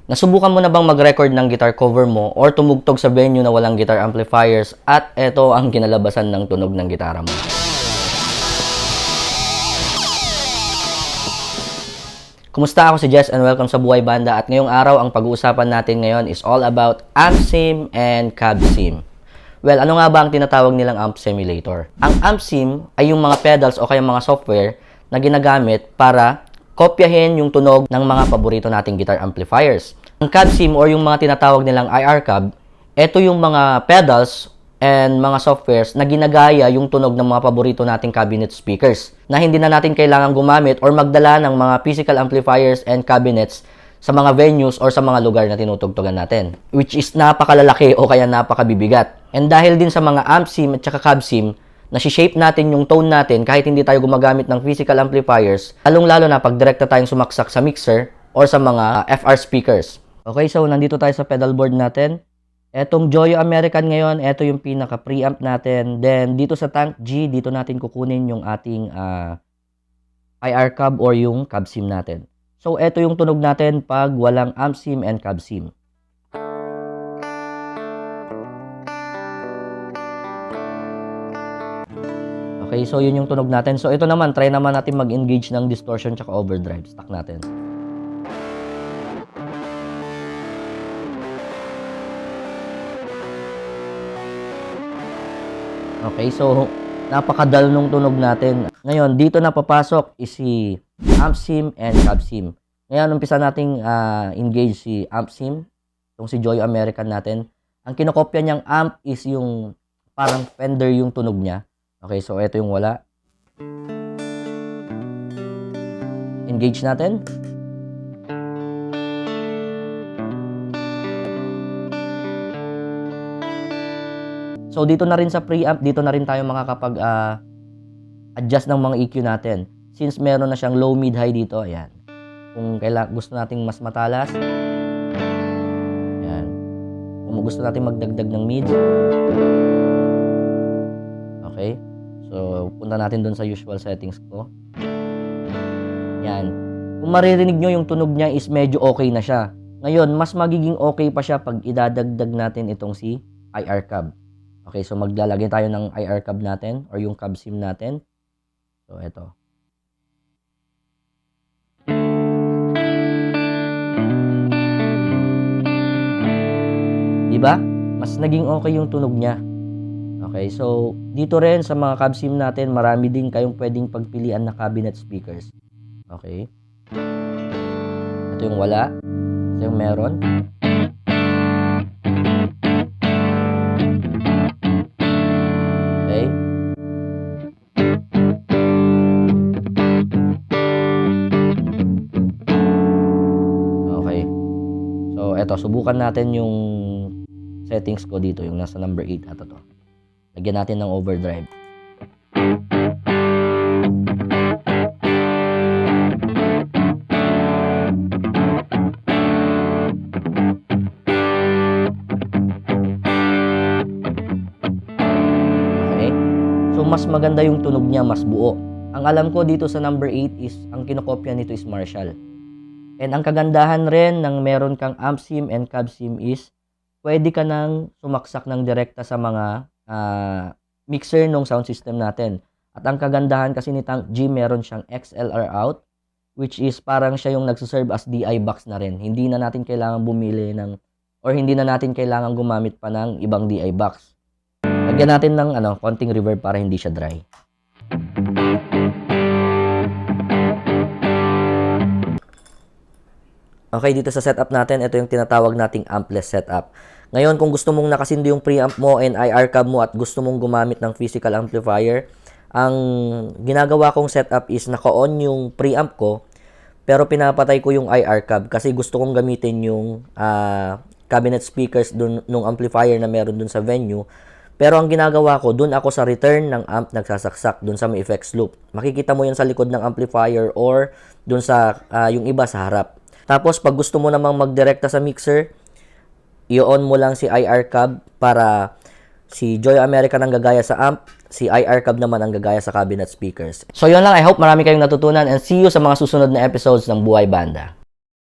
Nasubukan mo na bang mag-record ng guitar cover mo or tumugtog sa venue na walang guitar amplifiers at eto ang kinalabasan ng tunog ng gitara mo? Kumusta? Ako si Jess and welcome sa Buhay Banda at ngayong araw ang pag-uusapan natin ngayon is all about amp sim and cab sim. Well, ano nga ba ang tinatawag nilang amp simulator? Ang amp sim ay yung mga pedals o kaya mga software na ginagamit para kopyahin yung tunog ng mga paborito nating guitar amplifiers. Ang cab sim or yung mga tinatawag nilang IR cab, ito yung mga pedals and mga softwares na ginagaya yung tunog ng mga paborito nating cabinet speakers na hindi na natin kailangan gumamit or magdala ng mga physical amplifiers and cabinets sa mga venues or sa mga lugar na tinutugtugan natin, which is napakalalaki o kaya napakabibigat. And dahil din sa mga amp sim at saka cab sim, nasi-shape natin yung tone natin kahit hindi tayo gumagamit ng physical amplifiers, lalong-lalo na pag direkta tayong sumaksak sa mixer or sa mga FR speakers. Okay, so nandito tayo sa pedal board natin. Etong Joyo American ngayon, eto yung pinaka preamp natin. Then dito sa Tank G, dito natin kukunin yung ating IR cab or yung cab sim natin. So eto yung tunog natin pag walang amp sim and cab sim. Okay, so yun yung tunog natin. So ito naman, try naman natin mag-engage ng distortion tsaka overdrive. Stack natin. Okay, so napakadal nung tunog natin. Ngayon, dito na papasok is si amp sim and cab sim. Ngayon, umpisa nating engage si amp sim, itong si Joyo American natin. Ang kinokopya niyang amp is yung parang Fender yung tunog niya. Okay, so ito yung wala. Engage natin. So dito na rin sa preamp, dito na rin tayo makakapag adjust ng mga EQ natin. Since meron na siyang low, mid, high dito, ayan. Kung gusto nating mas matalas, ayan. Kung gusto nating magdagdag ng mid, okay. So, punta natin doon sa usual settings ko. Yan. Kung maririnig nyo yung tunog niya is medyo okay na siya. Ngayon, mas magiging okay pa siya pag idadagdag natin itong si IR cab. Okay, so maglalagay tayo ng IR cab natin or yung cab sim natin. So, eto. Diba? Mas naging okay yung tunog niya. Okay, so dito rin sa mga cab sim natin, marami din kayong pwedeng pagpilian na cabinet speakers. Okay. Ito yung wala. Ito yung meron. Okay. Okay. So, eto, subukan natin yung settings ko dito, yung nasa number 8 ata to. Lagyan natin ng overdrive. Okay. So, mas maganda yung tunog niya, mas buo. Ang alam ko dito sa number 8 is, ang kinokopya nito is Marshall. And ang kagandahan rin ng meron kang amp sim and cab sim is, pwede ka nang sumaksak ng direkta sa mga mixer nung sound system natin. At ang kagandahan kasi ni Tank G, meron siyang XLR out, which is parang siya yung nagsuserve as DI box na rin. Hindi na natin kailangan bumili ng, or hindi na natin kailangan gumamit pa ng ibang DI box. Lagyan natin ng konting reverb para hindi siya dry. Okay, dito sa setup natin, ito yung tinatawag nating ampless setup. Ngayon, kung gusto mong nakasindi yung preamp mo and IR cab mo at gusto mong gumamit ng physical amplifier, ang ginagawa kong setup is naka-on yung preamp ko, pero pinapatay ko yung IR cab kasi gusto kong gamitin yung cabinet speakers dun, nung amplifier na meron dun sa venue. Pero ang ginagawa ko, dun ako sa return ng amp nagsasaksak, dun sa may effects loop. Makikita mo yan sa likod ng amplifier or dun sa yung iba sa harap. Tapos, pag gusto mo namang magdirekta sa mixer, i-on mo lang si IR cab para si Joyo American ang gagaya sa amp, si IR cab naman ang gagaya sa cabinet speakers. So, yun lang. I hope marami kayong natutunan and see you sa mga susunod na episodes ng Buhay Banda.